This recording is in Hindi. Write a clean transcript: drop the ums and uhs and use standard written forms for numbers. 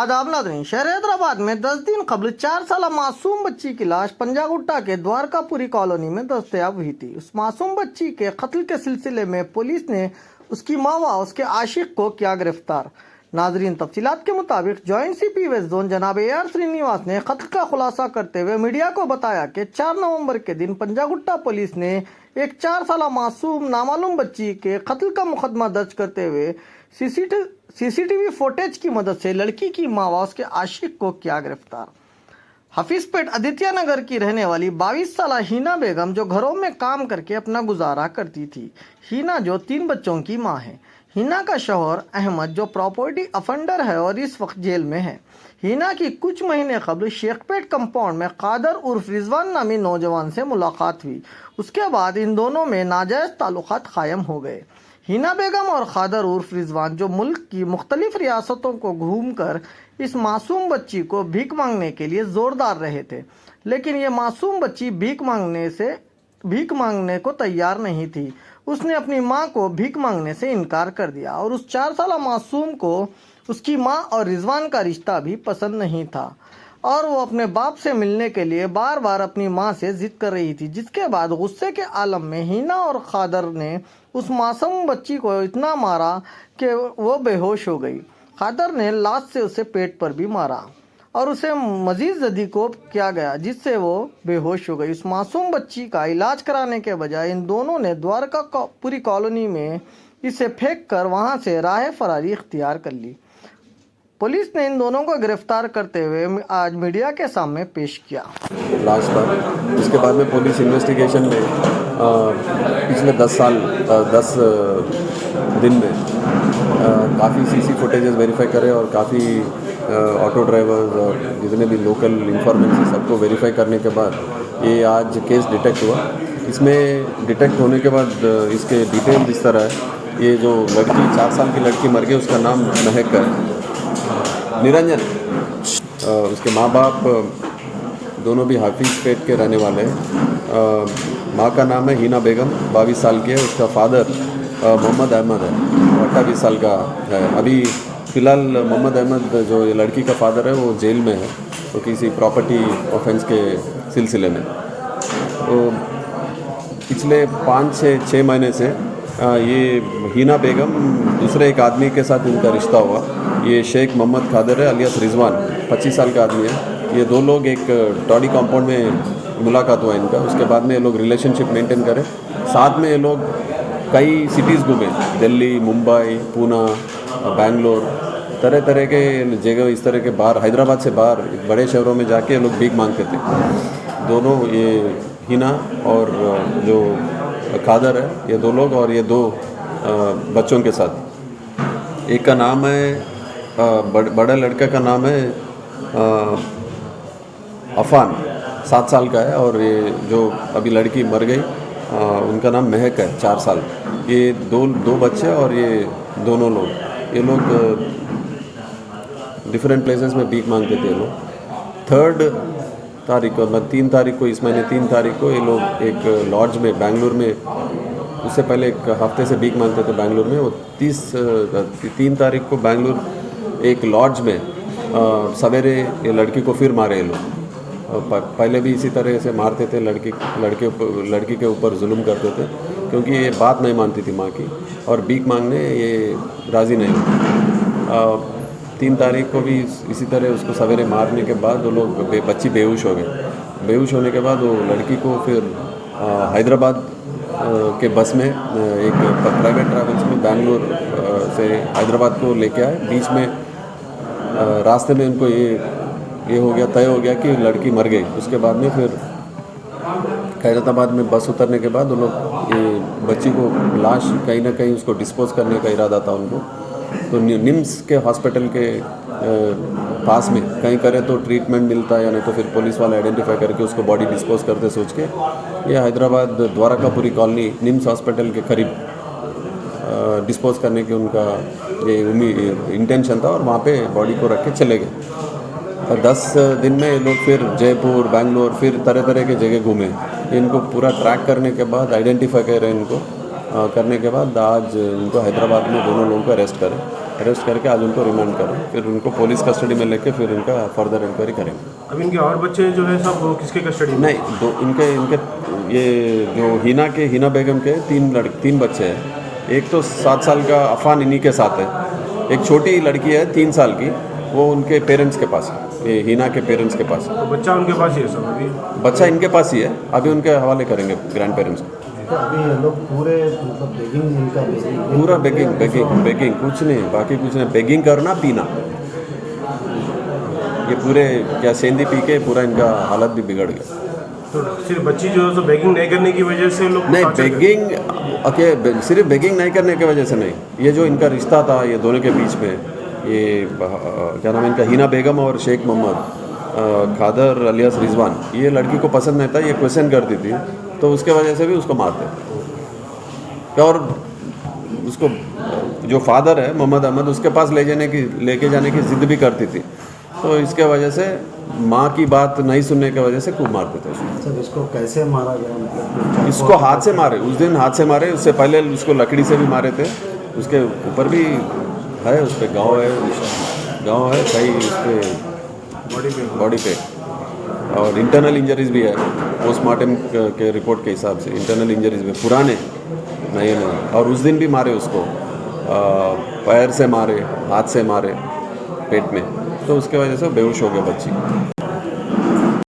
आदाब नाज़रीन, शहर हैदराबाद में 10 दिन कबल 4 साल मासूम बच्ची की लाश पंजागुट्टा के द्वारकापुरी कॉलोनी में दस्तयाब हुई थी। उस मासूम बच्ची के कत्ल के सिलसिले में पुलिस ने उसकी मां व उसके आशिक को किया गिरफ्तार। नाजरीन, तफसीलात के मुताबिक जॉइंट सीपी वेस्ट जोन जनाब AR श्रीनिवास ने कत्ल का खुलासा करते हुए मीडिया को बताया कि 4 नवंबर के दिन पंजागुट्टा पुलिस ने एक 4 साल मासूम नामालूम बच्ची के कत्ल का मुकदमा दर्ज करते हुए सीसीटीवी फुटेज की मदद से लड़की की मां व उसके आशिक को किया गिरफ्तार। हफीजपेट आदित्य नगर की रहने वाली 22 साल हीना बेगम, जो घरों में काम करके अपना गुजारा करती थी। हीना जो 3 बच्चों की मां है। हीना का शौहर अहमद जो प्रॉपर्टी अफेंडर है और इस वक्त जेल में है। हीना की कुछ महीने कबल शेखपेट कंपाउंड में कादर उर्फ रिजवान नामी नौजवान से मुलाकात हुई। उसके बाद इन दोनों में नाजायज ताल्लुकात कायम हो गए। हीना बेगम और कादर उर्फ रिजवान जो मुल्क की मुख्तलिफ रियासतों को घूमकर इस मासूम बच्ची को भीख मांगने के लिए जोरदार रहे थे, लेकिन ये मासूम बच्ची भीख मांगने को तैयार नहीं थी। उसने अपनी मां को भीख मांगने से इनकार कर दिया और उस 4 साल मासूम को उसकी मां और रिजवान का रिश्ता भी पसंद नहीं था और वो अपने बाप से मिलने के लिए बार बार अपनी मां से जिद कर रही थी। जिसके बाद गुस्से के आलम में हीना और कादर ने उस मासूम बच्ची को इतना मारा कि वो बेहोश हो गई। कादर ने लाश से उसे पेट पर भी मारा और उसे मजीद जदीकोब किया गया, जिससे वो बेहोश हो गई। उस मासूम बच्ची का इलाज कराने के बजाय इन दोनों ने द्वारकापुरी कॉलोनी में इसे फेंक कर वहाँ से राह फरारी इख्तियार कर ली। पुलिस ने इन दोनों को गिरफ्तार करते हुए आज मीडिया के सामने पेश किया। लाश पर इसके बाद में पुलिस इन्वेस्टिगेशन में पिछले 10 दिन में काफ़ी सीसी फुटेजेस वेरीफाई करे और काफ़ी ऑटो ड्राइवर्स और जितने भी लोकल इंफॉर्मेंट्स हैं सबको वेरीफाई करने के बाद ये आज केस डिटेक्ट हुआ। इसमें डिटेक्ट होने के बाद इसके डिटेल इस तरह है। ये जो लड़की 4 साल की लड़की मर गई, उसका नाम महक है, निरंजन। उसके माँ बाप दोनों भी हाफिजपेट के रहने वाले हैं। माँ का नाम है हीना बेगम, 22 साल की है। उसका फादर मोहम्मद अहमद है, 28 साल का है। अभी फ़िलहाल मोहम्मद अहमद जो ये लड़की का फादर है वो जेल में है, तो किसी प्रॉपर्टी ऑफेंस के सिलसिले में। तो पिछले 5-6 महीने से ये हीना बेगम दूसरे एक आदमी के साथ इनका रिश्ता हुआ। ये शेख मोहम्मद कादर है अलियास रिजवान, 25 साल का आदमी है। ये 2 लोग एक टॉडी कंपाउंड में मुलाकात हुआ इनका। उसके बाद में ये लोग रिलेशनशिप मेंटेन करे। साथ में ये लोग कई सिटीज़ घूमे, दिल्ली, मुंबई, पूना, बेंगलोर, तरह तरह के जगह, इस तरह के बाहर, हैदराबाद से बाहर बड़े शहरों में जाके ये लोग भीख मांगते थे। दोनों ये हीना और जो कादर है, ये 2 लोग और ये 2 बच्चों के साथ। एक का नाम है बड़ा लड़का का नाम है अफान, 7 साल का है, और ये जो अभी लड़की मर गई उनका नाम महक है, 4 साल। ये दो बच्चे और ये दोनों लोग, ये लोग डिफरेंट प्लेसेस में भीख मांगते थे। लोग 3 तारीख को, मतलब 3 तारीख को, इस महीने 3 तारीख को ये लोग एक लॉज में बेंगलुरु में, उससे पहले एक हफ्ते से भीख मांगते थे बेंगलुरु में। वो 3 तारीख को बेंगलुरु एक लॉज में सवेरे ये लड़की को फिर मारे ये लोग। पहले भी इसी तरह से मारते थे, लड़की के ऊपर जुल्म करते थे, क्योंकि ये बात नहीं मानती थी माँ की और भीख मांगने ये राज़ी नहीं हुई। 3 तारीख को भी इसी तरह उसको सवेरे मारने के बाद वो लोग बच्ची बेहोश हो गए। बेहोश होने के बाद वो लड़की को फिर हैदराबाद के बस में, एक प्राइवेट ट्रैवल्स में बेंगलोर से हैदराबाद को लेके आए। बीच में रास्ते में उनको ये हो गया, तय हो गया कि लड़की मर गई। उसके बाद में फिर खैरताबाद में बस उतरने के बाद वो लोग ये बच्ची को लाश कहीं ना कहीं उसको डिस्पोज करने का इरादा था उनको। तो निम्स के हॉस्पिटल के पास में कहीं करे तो ट्रीटमेंट मिलता है, या नहीं तो फिर पुलिस वाले आइडेंटिफाई करके उसको बॉडी डिस्पोज करते सोच के ये हैदराबाद द्वारकापुरी कॉलोनी निम्स हॉस्पिटल के करीब डिस्पोज करने की उनका ये इंटेंशन था, और वहाँ पे बॉडी को रख के चले गए। और 10 दिन में ये लोग फिर जयपुर, बेंगलोर, फिर तरह तरह के जगह घूमे। इनको पूरा ट्रैक करने के बाद, आइडेंटिफाई कर रहे हैं इनको, करने के बाद आज इनको हैदराबाद में दोनों लोगों को अरेस्ट करें। अरेस्ट करके आज उनको रिमांड करो, फिर उनको पुलिस कस्टडी में लेके फिर उनका फर्दर इंक्वायरी करेंगे। अब इनके और बच्चे जो है सब किसके कस्टडी में? नहीं, दो इनके ये जो हिना बेगम के तीन बच्चे हैं। एक तो 7 साल का अफान इन्हीं के साथ है, एक छोटी लड़की है 3 साल की, वो उनके पेरेंट्स के पास है, ये हिना के पेरेंट्स के पास है। तो बच्चा उनके पास ही है सब अभी? बच्चा इनके पास ही है, अभी उनके हवाले करेंगे ग्रैंड पेरेंट्स को। तो अभी ये लोग पूरे मतलब बेगिंग इनका पूरा बेगिंग कुछ नहीं, बाकी कुछ नहीं, बेगिंग करना पीना, ये पूरे क्या सेंधी पी के पूरा इनका हालत भी बिगड़ गया। तो सिर्फ बच्ची जो है तो बेगिंग नहीं करने की वजह से लोग नहीं, बेगिंग सिर्फ बेगिंग नहीं करने की वजह से नहीं, ये जो इनका रिश्ता था ये दोनों के बीच में, ये क्या नाम है इनका, हिना बेगम और शेख मोहम्मद खादर अलियास रिजवान, ये लड़की को पसंद नहीं था, ये क्वेश्चन करती थी, तो उसके वजह से भी उसको मारते। और उसको जो फादर है मोहम्मद अहमद, उसके पास लेके जाने की जिद भी करती थी, तो इसके वजह से माँ की बात नहीं सुनने की वजह से खूब मारते थे। सब इसको कैसे मारा गया मतलब? इसको हाथ से मारे, उस दिन हाथ से मारे, उससे पहले उसको लकड़ी से भी मारे थे, उसके ऊपर भी है, उस पर गाँव है कई, उस पर बॉडी पे, और इंटरनल इंजरीज भी है, पोस्टमार्टम के रिपोर्ट के हिसाब से इंटरनल इंजरीज भी पुराने नए, और उस दिन भी मारे उसको, पैर से मारे, हाथ से मारे पेट में, तो उसके वजह से बेहोश हो गया बच्ची।